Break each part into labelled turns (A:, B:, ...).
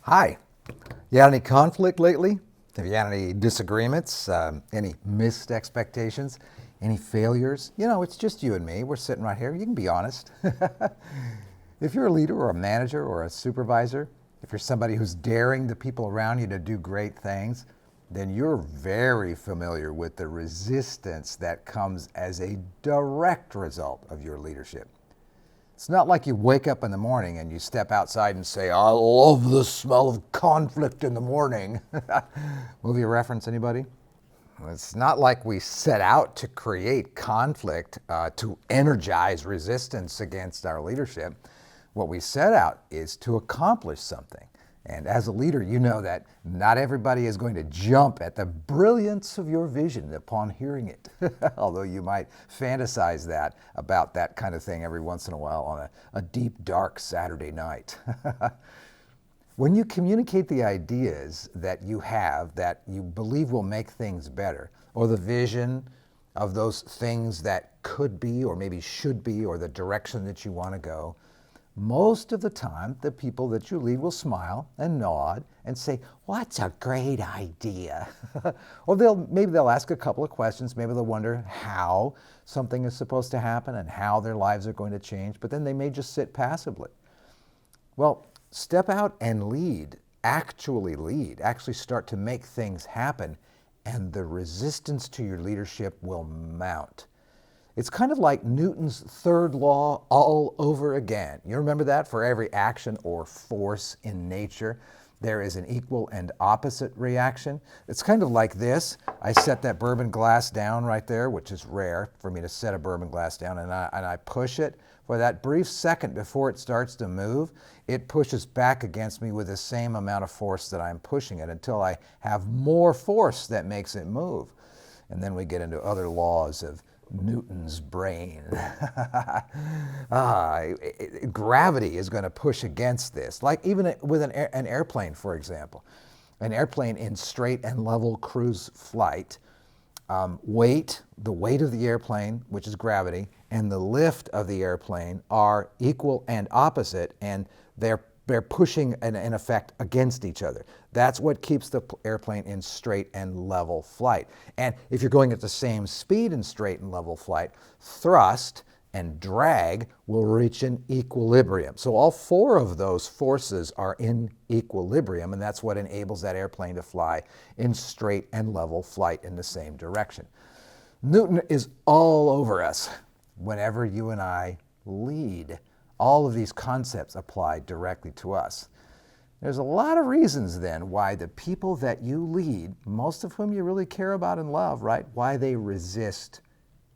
A: Hi. You had any conflict lately? Have you had any disagreements? Any missed expectations? Any failures? You know, it's just you and me. We're sitting right here. You can be honest. If you're a leader or a manager or a supervisor, if you're somebody who's daring the people around you to do great things, then you're very familiar with the resistance that comes as a direct result of your leadership. It's not like you wake up in the morning and you step outside and say, I love the smell of conflict in the morning. Movie reference, anybody? It's not like we set out to create conflict to energize resistance against our leadership. What we set out is to accomplish something. And as a leader, you know that not everybody is going to jump at the brilliance of your vision upon hearing it, although you might fantasize that about that kind of thing every once in a while on a deep, dark Saturday night. When you communicate the ideas that you have that you believe will make things better, or the vision of those things that could be or maybe should be, or the direction that you want to go, most of the time, the people that you lead will smile and nod and say, "What's a great idea?" Or maybe they'll ask a couple of questions. Maybe they'll wonder how something is supposed to happen and how their lives are going to change, but then they may just sit passively. Well, step out and lead, actually start to make things happen, and the resistance to your leadership will mount. It's kind of like Newton's third law all over again. You remember that? For every action or force in nature, there is an equal and opposite reaction. It's kind of like this. I set that bourbon glass down right there, which is rare for me to set a bourbon glass down, and I push it. For that brief second before it starts to move, it pushes back against me with the same amount of force that I'm pushing it until I have more force that makes it move. And then we get into other laws of Newton's brain. Gravity is going to push against this. Like even with an airplane, for example. An airplane in straight and level cruise flight, the weight of the airplane, which is gravity, and the lift of the airplane are equal and opposite, and they're pushing in effect against each other. That's what keeps the airplane in straight and level flight. And if you're going at the same speed in straight and level flight, thrust and drag will reach an equilibrium. So all four of those forces are in equilibrium, and that's what enables that airplane to fly in straight and level flight in the same direction. Newton is all over us whenever you and I lead. All of these concepts apply directly to us. There's a lot of reasons then why the people that you lead, most of whom you really care about and love, right? Why they resist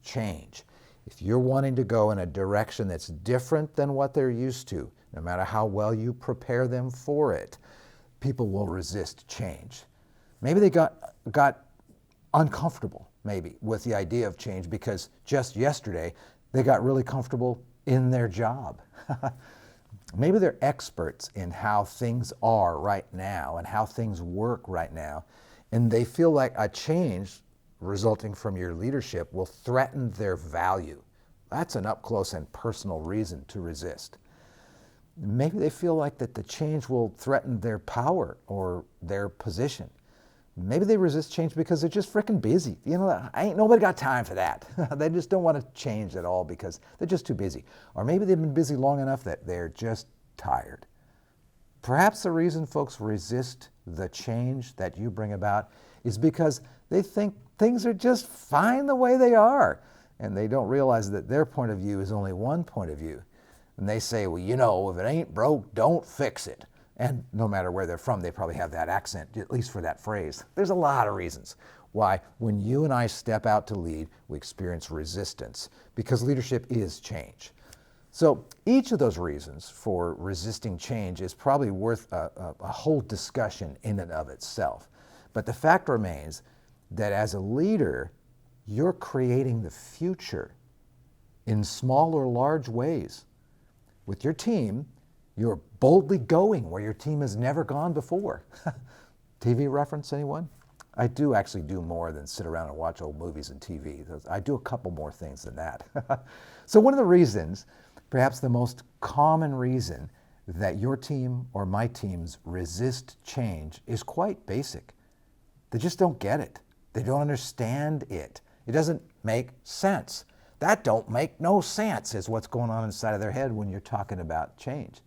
A: change. If you're wanting to go in a direction that's different than what they're used to, no matter how well you prepare them for it, people will resist change. Maybe they got uncomfortable, maybe, with the idea of change because just yesterday they got really comfortable in their job. Maybe they're experts in how things are right now and how things work right now, and they feel like a change resulting from your leadership will threaten their value. That's an up-close and personal reason to resist. Maybe they feel like that the change will threaten their power or their position. Maybe they resist change because they're just freaking busy. You know, ain't nobody got time for that. They just don't want to change at all because they're just too busy. Or maybe they've been busy long enough that they're just tired. Perhaps the reason folks resist the change that you bring about is because they think things are just fine the way they are. And they don't realize that their point of view is only one point of view. And they say, well, you know, if it ain't broke, don't fix it. And no matter where they're from, they probably have that accent, at least for that phrase. There's a lot of reasons why when you and I step out to lead, we experience resistance, because leadership is change. So each of those reasons for resisting change is probably worth a whole discussion in and of itself. But the fact remains that as a leader, you're creating the future in small or large ways. With your team, you're boldly going where your team has never gone before. TV reference, anyone? I do actually do more than sit around and watch old movies and TV. I do a couple more things than that. So one of the reasons, perhaps the most common reason that your team or my teams resist change is quite basic. They just don't get it. They don't understand it. It doesn't make sense. That don't make no sense is what's going on inside of their head when you're talking about change.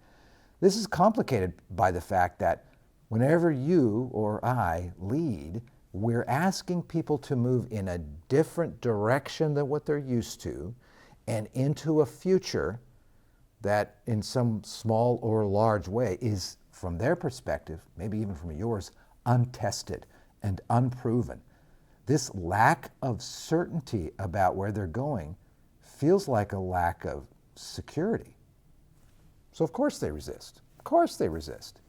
A: This is complicated by the fact that whenever you or I lead, we're asking people to move in a different direction than what they're used to and into a future that in some small or large way is, from their perspective, maybe even from yours, untested and unproven. This lack of certainty about where they're going feels like a lack of security. So of course they resist. Of course they resist.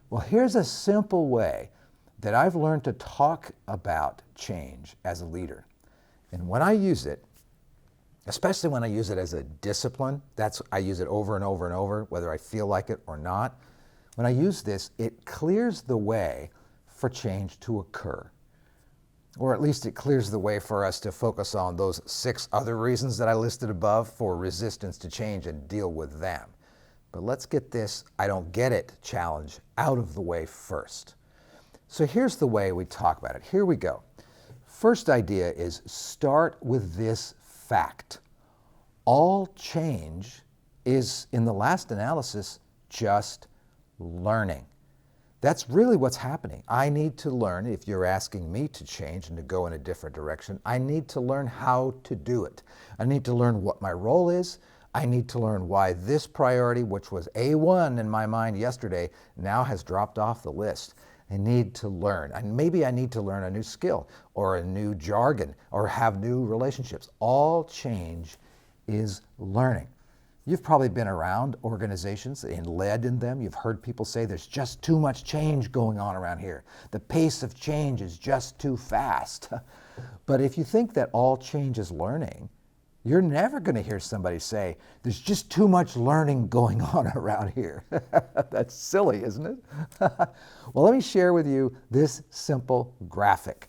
A: Well, here's a simple way that I've learned to talk about change as a leader. And when I use it, especially when I use it as a discipline, I use it over and over and over, whether I feel like it or not. When I use this, it clears the way for change to occur. Or at least it clears the way for us to focus on those 6 other reasons that I listed above for resistance to change and deal with them. But let's get this I don't get it challenge out of the way first. So here's the way we talk about it. Here we go. First idea is start with this fact. All change is, in the last analysis, just learning. That's really what's happening. I need to learn, if you're asking me to change and to go in a different direction, I need to learn how to do it. I need to learn what my role is. I need to learn why this priority, which was A1 in my mind yesterday, now has dropped off the list. I need to learn. And maybe I need to learn a new skill or a new jargon or have new relationships. All change is learning. You've probably been around organizations and led in them. You've heard people say there's just too much change going on around here. The pace of change is just too fast. But if you think that all change is learning, you're never going to hear somebody say, there's just too much learning going on around here. That's silly, isn't it? Well, let me share with you this simple graphic.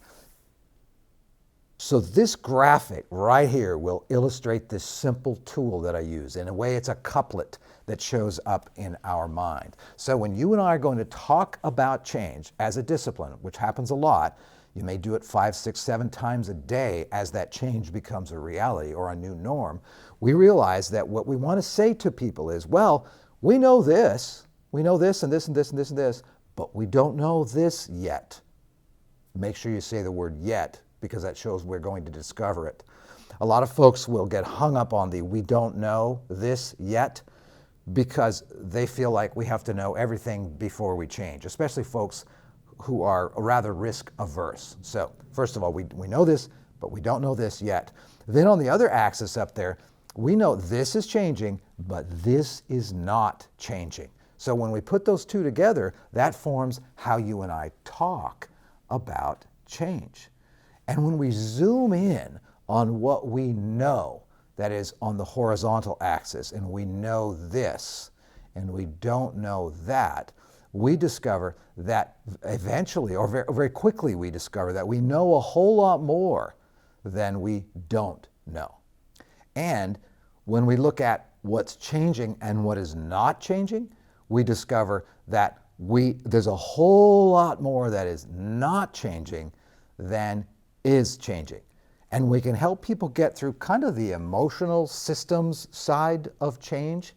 A: So this graphic right here will illustrate this simple tool that I use. In a way, it's a couplet that shows up in our mind. So when you and I are going to talk about change as a discipline, which happens a lot, you may do it 5, 6, 7 times a day as that change becomes a reality or a new norm. We realize that what we want to say to people is, well, we know this and this and this and this and this, but we don't know this yet. Make sure you say the word yet, because that shows we're going to discover it. A lot of folks will get hung up on the we don't know this yet because they feel like we have to know everything before we change, especially folks who are rather risk averse. So first of all, we know this, but we don't know this yet. Then on the other axis up there, we know this is changing, but this is not changing. So when we put those two together, that forms how you and I talk about change. And when we zoom in on what we know, that is on the horizontal axis, and we know this, and we don't know that, we discover that eventually, or very, very quickly, we discover that we know a whole lot more than we don't know. And when we look at what's changing and what is not changing, we discover that there's a whole lot more that is not changing than is changing. And we can help people get through kind of the emotional systems side of change.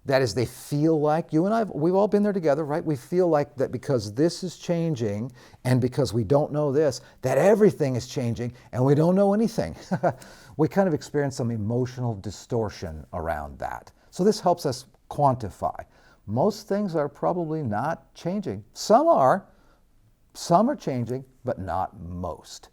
A: That is, they feel like, you and I, we've all been there together, right? We feel like that because this is changing and because we don't know this, that everything is changing and we don't know anything. We kind of experience some emotional distortion around that. So this helps us quantify. Most things are probably not changing. Some are changing, but not most.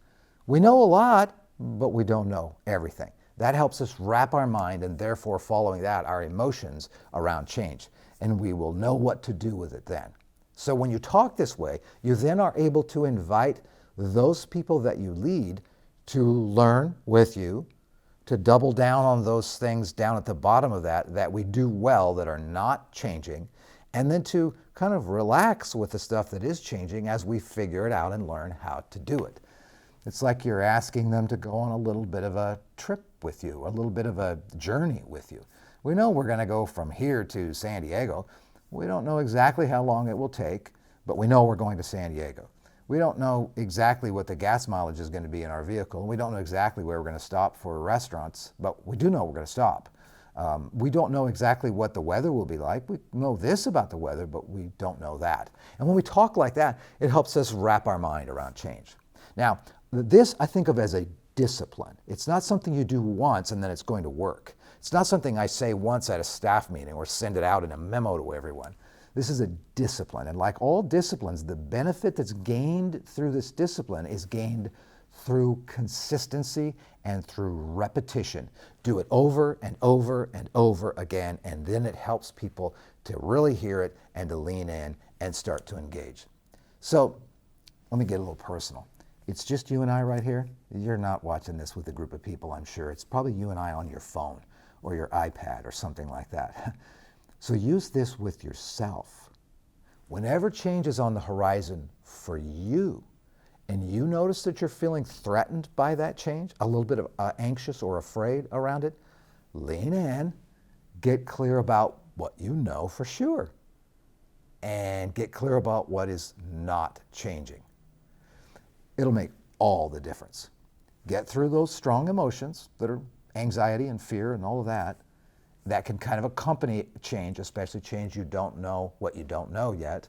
A: We know a lot, but we don't know everything. That helps us wrap our mind and therefore following that, our emotions around change. And we will know what to do with it then. So when you talk this way, you then are able to invite those people that you lead to learn with you, to double down on those things down at the bottom of that we do well that are not changing, and then to kind of relax with the stuff that is changing as we figure it out and learn how to do it. It's like you're asking them to go on a little bit of a trip with you, a little bit of a journey with you. We know we're going to go from here to San Diego. We don't know exactly how long it will take, but we know we're going to San Diego. We don't know exactly what the gas mileage is going to be in our vehicle. We don't know exactly where we're going to stop for restaurants, but we do know we're going to stop. We don't know exactly what the weather will be like. We know this about the weather, but we don't know that. And when we talk like that, it helps us wrap our mind around change. Now, this I think of as a discipline. It's not something you do once and then it's going to work. It's not something I say once at a staff meeting or send it out in a memo to everyone. This is a discipline. And like all disciplines, the benefit that's gained through this discipline is gained through consistency and through repetition. Do it over and over and over again, and then it helps people to really hear it and to lean in and start to engage. So let me get a little personal. It's just you and I right here. You're not watching this with a group of people, I'm sure. It's probably you and I on your phone or your iPad or something like that. So use this with yourself. Whenever change is on the horizon for you, and you notice that you're feeling threatened by that change, a little bit of anxious or afraid around it, lean in, get clear about what you know for sure, and get clear about what is not changing. It'll make all the difference. Get through those strong emotions that are anxiety and fear and all of that. That can kind of accompany change, especially change you don't know what you don't know yet,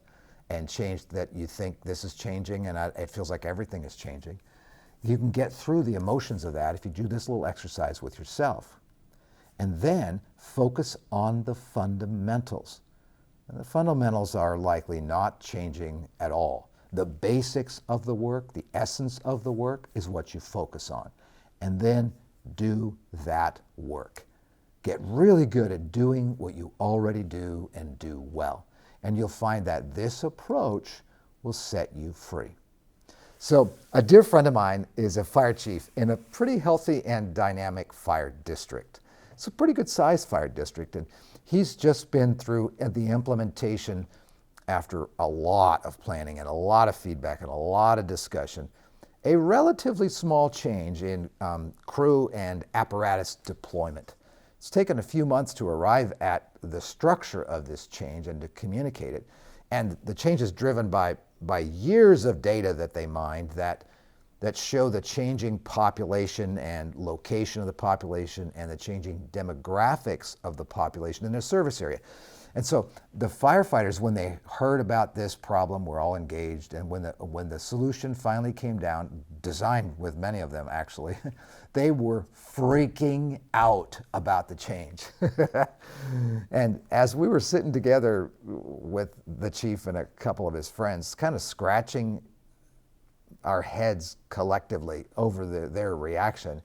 A: and change that you think this is changing and it feels like everything is changing. You can get through the emotions of that if you do this little exercise with yourself. And then focus on the fundamentals. And the fundamentals are likely not changing at all. The basics of the work, the essence of the work is what you focus on. And then do that work. Get really good at doing what you already do and do well. And you'll find that this approach will set you free. So a dear friend of mine is a fire chief in a pretty healthy and dynamic fire district. It's a pretty good sized fire district, and he's just been through the implementation after a lot of planning and a lot of feedback and a lot of discussion, a relatively small change in crew and apparatus deployment. It's taken a few months to arrive at the structure of this change and to communicate it. And the change is driven by years of data that they mined that show the changing population and location of the population and the changing demographics of the population in their service area. And so the firefighters, when they heard about this problem, were all engaged. And when the solution finally came down, designed with many of them actually, they were freaking out about the change. And as we were sitting together with the chief and a couple of his friends, kind of scratching our heads collectively over their reaction,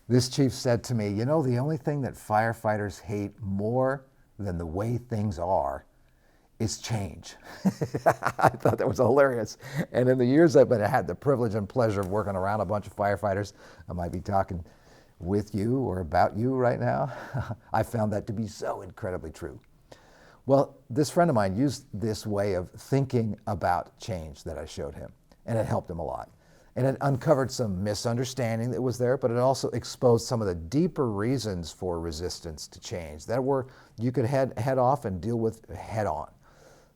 A: this chief said to me, "You know, the only thing that firefighters hate more than the way things are is change." I thought that was hilarious. And in the years I've had the privilege and pleasure of working around a bunch of firefighters, I might be talking with you or about you right now, I found that to be so incredibly true. Well, this friend of mine used this way of thinking about change that I showed him, and it helped him a lot. And it uncovered some misunderstanding that was there, but it also exposed some of the deeper reasons for resistance to change that you could head off and deal with head on.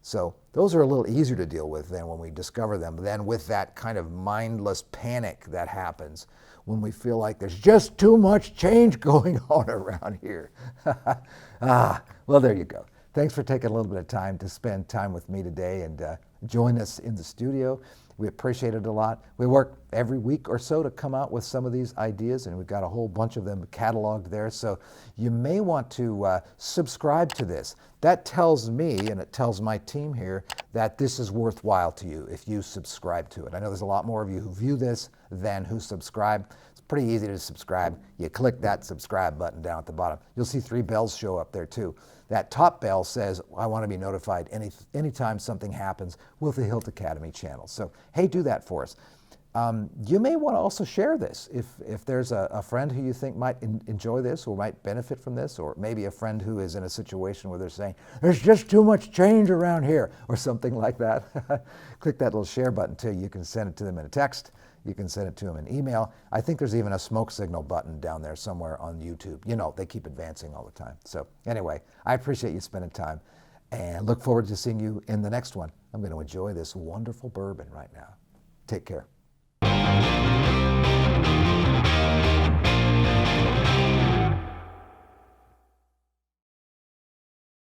A: So those are a little easier to deal with than when we discover them, than with that kind of mindless panic that happens when we feel like there's just too much change going on around here. Well, there you go. Thanks for taking a little bit of time to spend time with me today and join us in the studio. We appreciate it a lot. We work every week or so to come out with some of these ideas, and we've got a whole bunch of them cataloged there. So you may want to subscribe to this. That tells me, and it tells my team here, that this is worthwhile to you if you subscribe to it. I know there's a lot more of you who view this than who subscribe. It's pretty easy to subscribe. You click that subscribe button down at the bottom. You'll see 3 bells show up there too. That top bell says, I want to be notified anytime something happens with the Hilt Academy channel. So, hey, do that for us. You may want to also share this. If there's a friend who you think might enjoy this or might benefit from this, or maybe a friend who is in a situation where they're saying, there's just too much change around here, or something like that, click that little share button too. You can send it to them in a text. You can send it to them in email. I think there's even a smoke signal button down there somewhere on YouTube. You know, they keep advancing all the time. So anyway, I appreciate you spending time and look forward to seeing you in the next one. I'm going to enjoy this wonderful bourbon right now. Take care.